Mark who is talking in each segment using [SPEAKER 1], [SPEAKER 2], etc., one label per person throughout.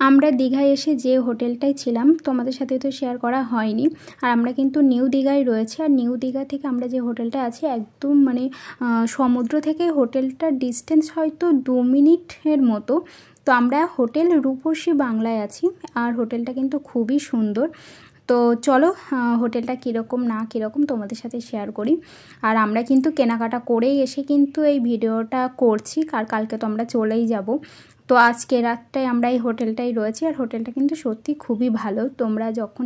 [SPEAKER 1] আমরা দীঘায় এসে যে হোটেলটায় ছিলাম তোমাদের সাথে তো শেয়ার করা হয়নি। আর আমরা কিন্তু নিউ দীঘায় রয়েছে। আর নিউ দীঘা থেকে আমরা যে হোটেলটা আছি একদম মানে সমুদ্র থেকে হোটেলটার ডিস্টেন্স হয়তো 2 মিনিটের মতো। তো আমরা হোটেল রূপসী বাংলায় আছি। আর হোটেলটা কিন্তু খুবই সুন্দর। তো চলো হোটেলটা কীরকম না কীরকম তোমাদের সাথে শেয়ার করি। আর আমরা কিন্তু কেনাকাটা করেই এসে কিন্তু এই ভিডিওটা করছি, কালকে তো আমরা চলেই যাব। তো আজকে রাতটায় আমরা এই হোটেলটাই রয়েছি। আর হোটেলটা কিন্তু সত্যি খুবই ভালো। তোমরা যখন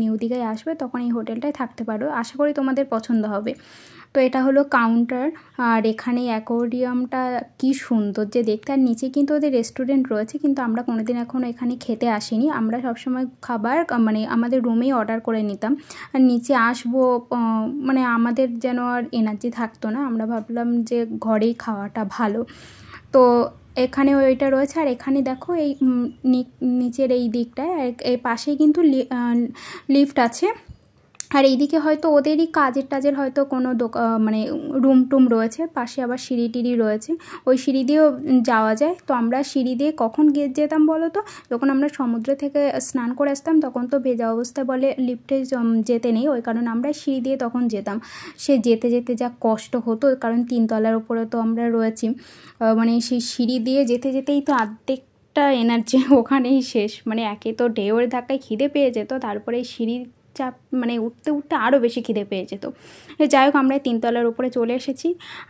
[SPEAKER 1] নিউ দীঘায় আসবে তখন এই হোটেলটায় থাকতে পারো, আশা করি তোমাদের পছন্দ হবে। তো এটা হলো কাউন্টার। আর এখানে অ্যাকোয়ারিয়ামটা কি সুন্দর যে দেখতে। আর নিচে কিন্তু ওদের রেস্টুরেন্ট রয়েছে, কিন্তু আমরা কোনোদিন এখনও এখানে খেতে আসিনি। আমরা সবসময় খাবার মানে আমাদের রুমেই অর্ডার করে নিতাম। আর নিচে আসবো মানে আমাদের যেন আর এনার্জি থাকতো না, আমরা ভাবলাম যে ঘরেই খাওয়াটা ভালো। তো এখানে ওইটা রয়েছে। আর এখানে দেখো এই নিচের এই দিকটায় এই পাশেই কিন্তু লিফট আছে। আর এইদিকে হয়তো ওদেরই কাজের হয়তো কোনো মানে রুম টুম রয়েছে, পাশে আবার সিঁড়ি টিড়ি রয়েছে, ওই সিঁড়ি দিয়েও যাওয়া যায়। তো আমরা সিঁড়ি দিয়ে কখন যেতাম বলো তো, যখন আমরা সমুদ্র থেকে স্নান করে আসতাম তখন তো ভেজা অবস্থায় বলে লিফটে যেতে নেই, ওই কারণে আমরা সিঁড়ি দিয়ে তখন যেতাম। সে যেতে যেতে যা কষ্ট হতো, কারণ 3 তলার উপরে তো আমরা রয়েছি। মানে সেই সিঁড়ি দিয়ে যেতে যেতেই তো অর্ধেকটা এনার্জি ওখানেই শেষ। মানে একে তো ঢেউয়ের ধাক্কায় খিদে পেয়ে যেত, তারপরে সিঁড়ি চাপ মানে উঠতে উঠতে আরও বেশি খিদে পেয়ে যেত। যাই হোক আমরা 3 তলার উপরে চলে এসেছি।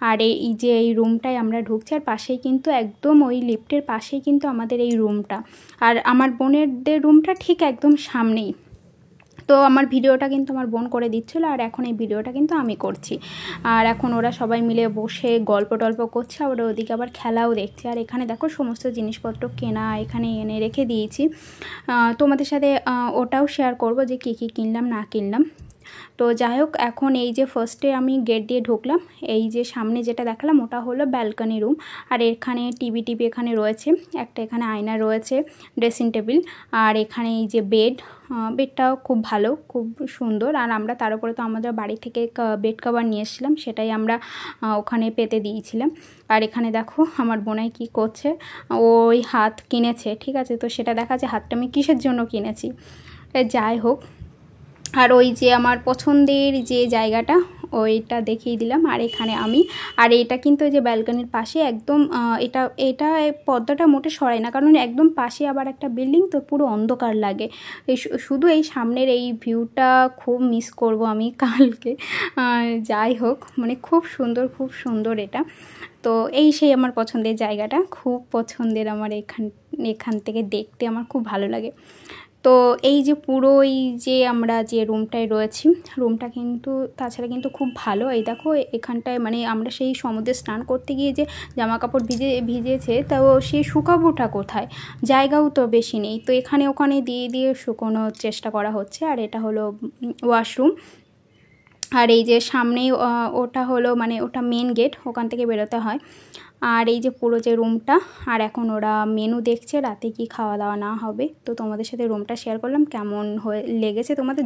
[SPEAKER 1] আর এই যে এই রুমটায় আমরা ঢুকছি, আর পাশেই কিন্তু একদম ওই লিফটের পাশেই কিন্তু আমাদের এই রুমটা। আর আমার বোনেরদের রুমটা ঠিক একদম সামনেই। তো আমার ভিডিওটা কিন্তু আমার বোন করে দিচ্ছিলো, আর এখন এই ভিডিওটা কিন্তু আমি করছি। আর এখন ওরা সবাই মিলে বসে গল্প টল্প করছে, আর ওদিকে আবার খেলাও দেখছে। আর এখানে দেখো সমস্ত জিনিসপত্র কেনা এখানে এনে রেখে দিয়েছি। তোমাদের সাথে ওটাও শেয়ার করব যে কী কী কিনলাম না কিনলাম। তো যাই হোক এখন এই যে ফার্স্টে আমি গেট দিয়ে ঢুকলাম, এই যে সামনে যেটা দেখালাম ওটা হলো ব্যালকনি রুম। আর এখানে টিভি এখানে রয়েছে একটা, এখানে আয়না রয়েছে, ড্রেসিং টেবিল। আর এখানে এই যে বেডটাও খুব ভালো, খুব সুন্দর। আর আমরা তার উপরে তো আমাদের বাড়ি থেকে বেড কভার নিয়ে এসেছিলাম, সেটাই আমরা ওখানে পেতে দিয়েছিলাম। আর এখানে দেখো আমার বোনাই কি করছে, ওই হাত কিনেছে, ঠিক আছে। তো সেটা দেখা যায় হাতটা আমি কিসের জন্য কিনেছি। যাই হোক, আর ওই যে আমার পছন্দের যে জায়গাটা ওইটা দেখিয়ে দিলাম। আর এখানে আমি, আর এটা কিন্তু ওই যে ব্যালকনির পাশে একদম এটা পর্দাটা মোটে সরাই না, কারণ একদম পাশে আবার একটা বিল্ডিং, তো পুরো অন্ধকার লাগে। শুধু এই সামনের এই ভিউটা খুব মিস করব আমি কালকে। যাই হোক মানে খুব সুন্দর এটা। তো এই সেই আমার পছন্দের জায়গাটা, খুব পছন্দের আমার। এখান থেকে দেখতে আমার খুব ভালো লাগে। তো এই যে পুরো এই যে আমরা যে রুমটায় রয়েছি, রুমটা কিন্তু তাছাড়া কিন্তু খুব ভালো। এই দেখো এখানটায় মানে আমরা সেই সমুদ্রে স্নান করতে গিয়ে যে জামা কাপড় ভিজেছে, তাও সে শুকাবোটা কোথায়, জায়গাও তো বেশি নেই। তো এখানে ওখানে দিয়ে শুকোনোর চেষ্টা করা হচ্ছে। আর এটা হলো ওয়াশরুম। আর এই যে সামনেই ওটা হলো মানে ওটা মেন গেট, ওখান থেকে বেরোতে হয়। আর এই যে পুরো যে রুমটা, আর এখন ওরা মেনু দেখছে রাতে কি খাওয়া দাওয়া না হবে। তো তোমাদের সাথে রুমটা শেয়ার করলাম, কেমন লেগেছে তোমাদের